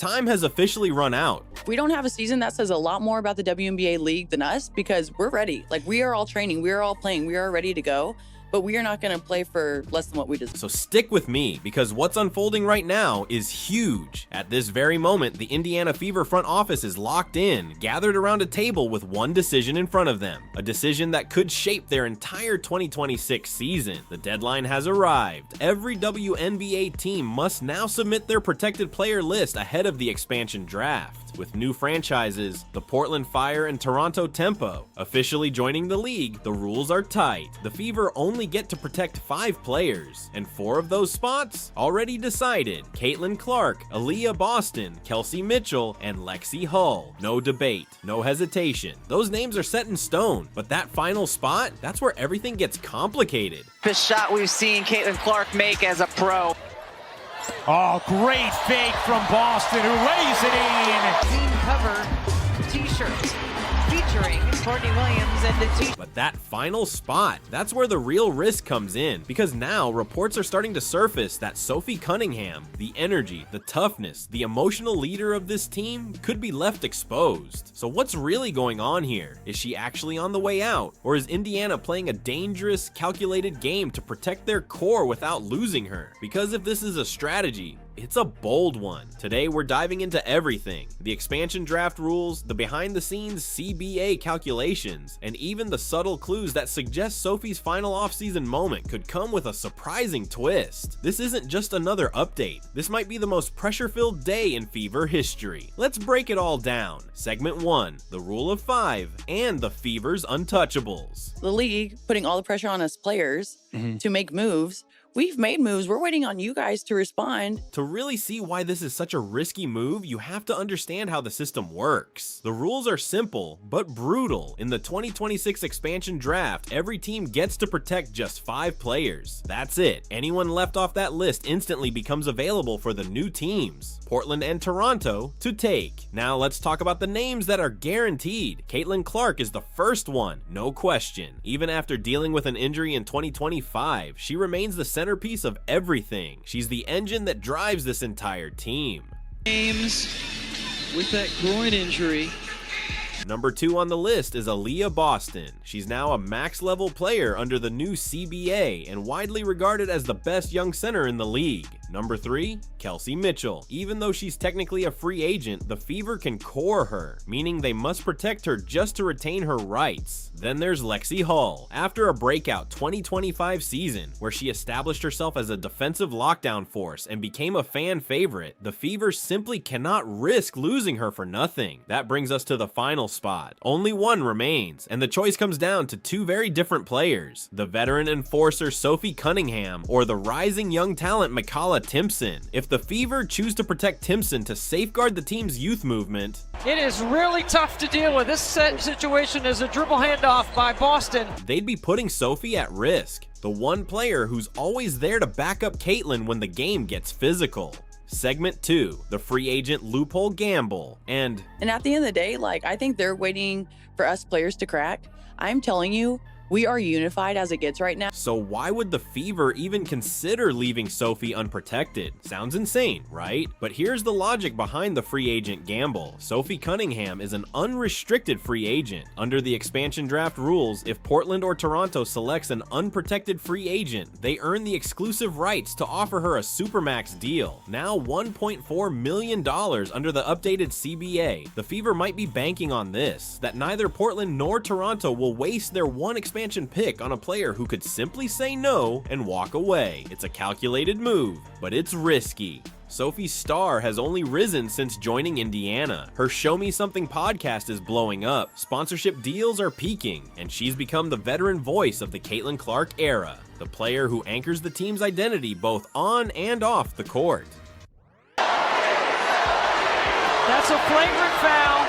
time has officially run out. We don't have a season that says a lot more about the WNBA league than us because we're ready. Like, we are all training, we are all playing, we are ready to go. But we are not going to play for less than what we deserve. So stick with me, because what's unfolding right now is huge. At this very moment, the Indiana Fever front office is locked in, gathered around a table with one decision in front of them. A decision that could shape their entire 2026 season. The deadline has arrived. Every WNBA team must now submit their protected player list ahead of the expansion draft. With new franchises, the Portland Fire and Toronto Tempo, officially joining the league, the rules are tight. The Fever only get to protect 5 players, and 4 of those spots already decided. Caitlin Clark, Aaliyah Boston, Kelsey Mitchell, and Lexi Hull. No debate, no hesitation. Those names are set in stone, but that final spot, that's where everything gets complicated. The shot we've seen Caitlin Clark make as a pro. Oh, great fake from Boston, who lays it in. Team cover t-shirts featuring Courtney Williams and the t-shirt. But that final spot, that's where the real risk comes in, because now reports are starting to surface that Sophie Cunningham, the energy, the toughness, the emotional leader of this team, could be left exposed. So what's really going on here? Is she actually on the way out? Or is Indiana playing a dangerous, calculated game to protect their core without losing her? Because if this is a strategy, it's a bold one. Today we're diving into everything: the expansion draft rules, the behind the scenes CBA calculations, and even the subtle clues that suggest Sophie's final offseason moment could come with a surprising twist. This isn't just another update. This might be the most pressure-filled day in Fever history. Let's break it all down. Segment 1, the rule of 5, and the Fever's untouchables. The league putting all the pressure on us players to make moves. We've made moves. We're waiting on you guys to respond. To really see why this is such a risky move, you have to understand how the system works. The rules are simple, but brutal. In the 2026 expansion draft, every team gets to protect just 5 players. That's it. Anyone left off that list instantly becomes available for the new teams, Portland and Toronto, to take. Now let's talk about the names that are guaranteed. Caitlin Clark is the first one, no question. Even after dealing with an injury in 2025, she remains the centerpiece of everything. She's the engine that drives this entire team. Games with that groin injury. Number 2 on the list is Aaliyah Boston. She's now a max level player under the new CBA and widely regarded as the best young center in the league. Number 3, Kelsey Mitchell. Even though she's technically a free agent, the Fever can core her, meaning they must protect her just to retain her rights. Then there's Lexi Hull. After a breakout 2025 season where she established herself as a defensive lockdown force and became a fan favorite, the Fever simply cannot risk losing her for nothing. That brings us to the final spot. Only one remains, and the choice comes down to 2 very different players: the veteran enforcer Sophie Cunningham or the rising young talent Mikala Timpson. If the Fever choose to protect Timpson to safeguard the team's youth movement, it is really tough to deal with. This situation is a dribble handoff by Boston. They'd be putting Sophie at risk, the one player who's always there to back up Caitlin when the game gets physical. Segment 2, the free agent loophole gamble. And at the end of the day, like, I think they're waiting for us players to crack. I'm telling you, we are unified as it gets right now. So why would the Fever even consider leaving Sophie unprotected? Sounds insane, right? But here's the logic behind the free agent gamble. Sophie Cunningham is an unrestricted free agent. Under the expansion draft rules, if Portland or Toronto selects an unprotected free agent, they earn the exclusive rights to offer her a supermax deal. Now $1.4 million under the updated CBA. The Fever might be banking on this, that neither Portland nor Toronto will waste their one expansion pick on a player who could simply say no and walk away. It's a calculated move, but it's risky. Sophie's star has only risen since joining Indiana. Her Show Me Something podcast is blowing up, sponsorship deals are peaking, and she's become the veteran voice of the Caitlin Clark era, the player who anchors the team's identity both on and off the court. That's a flagrant foul.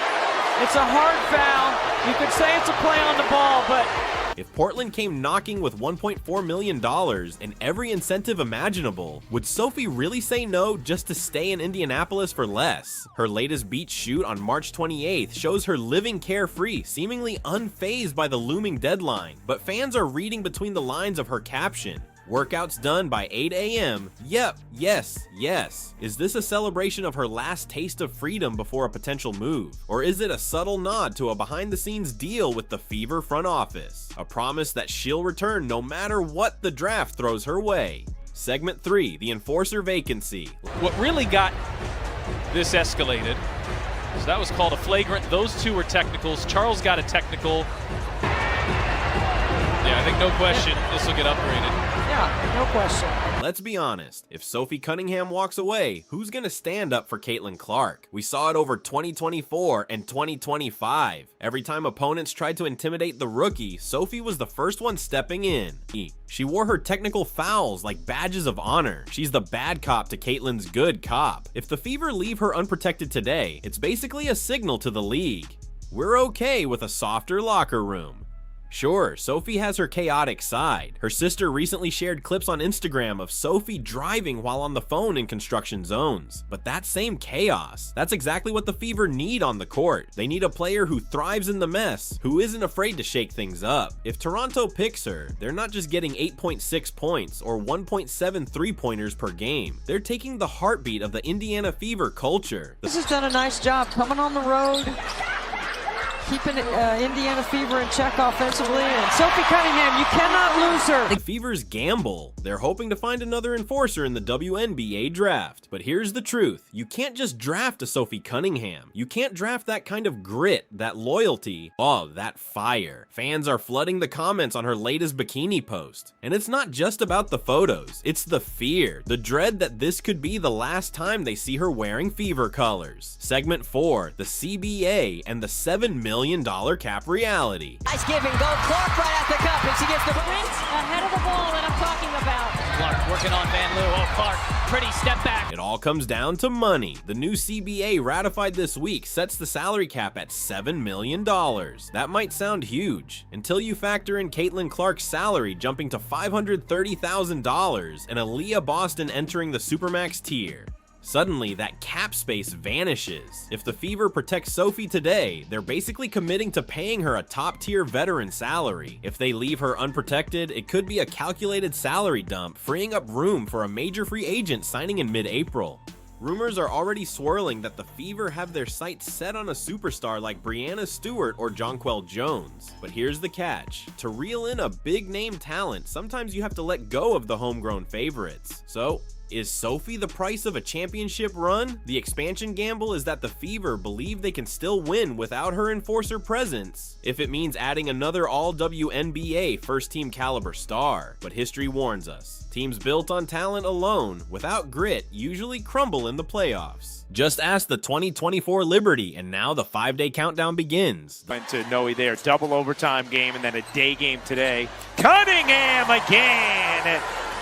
It's a hard foul. You could say it's a play on the ball, but if Portland came knocking with $1.4 million and every incentive imaginable, would Sophie really say no just to stay in Indianapolis for less? Her latest beat shoot on March 28th shows her living carefree, seemingly unfazed by the looming deadline, but fans are reading between the lines of her caption. Workouts done by 8 a.m. Yep, yes. Is this a celebration of her last taste of freedom before a potential move? Or is it a subtle nod to a behind-the-scenes deal with the Fever front office? A promise that she'll return no matter what the draft throws her way. Segment 3, the enforcer vacancy. What really got this escalated, so that was called a flagrant. Those two were technicals. Charles got a technical. Yeah, I think no question this will get upgraded. Yeah, no question. Let's be honest, if Sophie Cunningham walks away, who's gonna stand up for Caitlin Clark? We saw it over 2024 and 2025. Every time opponents tried to intimidate the rookie, Sophie was the first one stepping in. She wore her technical fouls like badges of honor. She's the bad cop to Caitlin's good cop. If the Fever leave her unprotected today, it's basically a signal to the league. We're okay with a softer locker room. Sure, Sophie has her chaotic side. Her sister recently shared clips on Instagram of Sophie driving while on the phone in construction zones. But that same chaos, that's exactly what the Fever need on the court. They need a player who thrives in the mess, who isn't afraid to shake things up. If Toronto picks her, they're not just getting 8.6 points or 1.7 3-pointers per game. They're taking the heartbeat of the Indiana Fever culture. This has done a nice job coming on the road, keeping Indiana Fever in check offensively, and Sophie Cunningham, you cannot lose her. The Fever's gamble. They're hoping to find another enforcer in the WNBA draft. But here's the truth. You can't just draft a Sophie Cunningham. You can't draft that kind of grit, that loyalty, that fire. Fans are flooding the comments on her latest bikini post. And it's not just about the photos. It's the fear, the dread that this could be the last time they see her wearing Fever colors. Segment 4, the CBA and the $7 million cap reality. Nice give and go. Clark right at the cup, and she gets the sprint ahead of the ball that I'm talking about. Clark working on Van Loo. Oh, Clark, pretty step back. It all comes down to money. The new CBA ratified this week sets the salary cap at $7 million. That might sound huge until you factor in Caitlin Clark's salary jumping to $530,000 and Aaliyah Boston entering the Supermax tier. Suddenly, that cap space vanishes. If the Fever protects Sophie today, they're basically committing to paying her a top-tier veteran salary. If they leave her unprotected, it could be a calculated salary dump, freeing up room for a major free agent signing in mid-April. Rumors are already swirling that the Fever have their sights set on a superstar like Brianna Stewart or Jonquel Jones. But here's the catch. To reel in a big-name talent, sometimes you have to let go of the homegrown favorites. So, is Sophie the price of a championship run? The expansion gamble is that the Fever believe they can still win without her enforcer presence, if it means adding another all-WNBA first-team caliber star. But history warns us, teams built on talent alone, without grit, usually crumble in the playoffs. Just ask the 2024 Liberty, and now the 5-day countdown begins. Went to Noe there, double overtime game, and then a day game today. Cunningham again!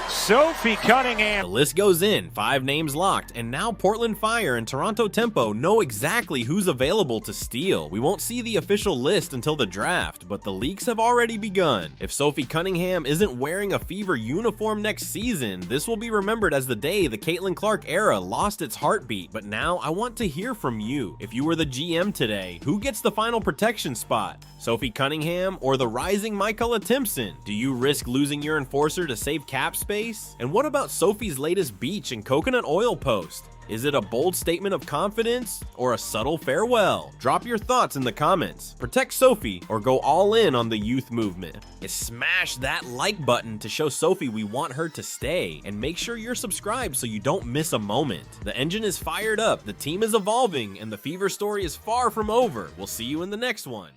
Sophie Cunningham. The list goes in, 5 names locked, and now Portland Fire and Toronto Tempo know exactly who's available to steal. We won't see the official list until the draft, but the leaks have already begun. If Sophie Cunningham isn't wearing a Fever uniform next season, this will be remembered as the day the Caitlin Clark era lost its heartbeat. But now I want to hear from you. If you were the GM today, who gets the final protection spot? Sophie Cunningham or the rising Michaela Timpson? Do you risk losing your enforcer to save cap space? And what about Sophie's latest beach and coconut oil post? Is it a bold statement of confidence or a subtle farewell? Drop your thoughts in the comments. Protect Sophie or go all in on the youth movement. And smash that like button to show Sophie we want her to stay. And make sure you're subscribed so you don't miss a moment. The engine is fired up, the team is evolving, and the Fever story is far from over. We'll see you in the next one.